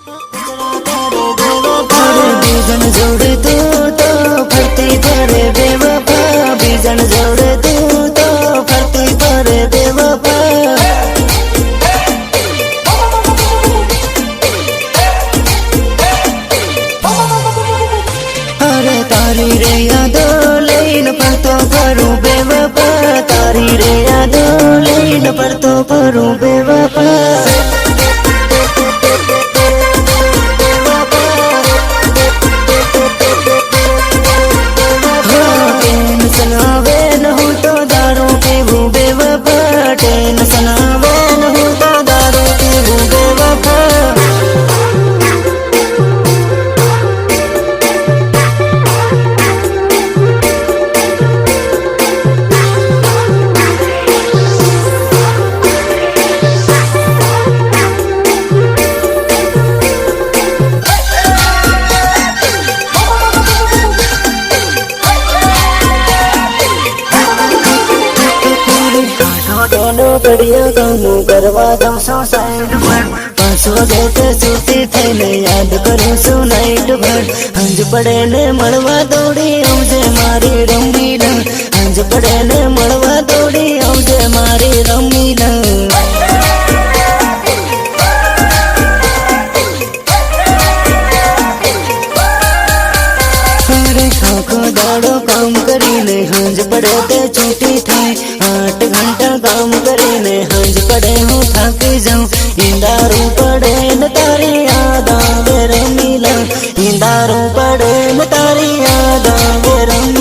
बीजन जोड़े तू तो फरती करे बेवफा, बीजन जोड़े तू तो फरती करे बेवफा। अरे तारी रे यादो लईन फरतो करूं बेवफा, तारी रे यादो लईन फरतो करूं बेवफा। बढ़िया कामों करवा दम सो साइड पर 5 वागे ते सूती थઈને याद करूं सो नाइट भर। हंज पड़े ने મળવા દોડી આવજે મારી રમીલા, હંજ પડે ને મળવા દોડી આવજે મારી રમીલા। अरे खाको दाड़ो काम करीने हंज पड़े ते छुट्टी थाय, 8 घंटा काम करीने हंज पड़े हूँ थाकी जाऊं। इंदारू पड़े न तारी याद आवे रमीला, इंदारू पड़े न तारी याद आवे रमीला।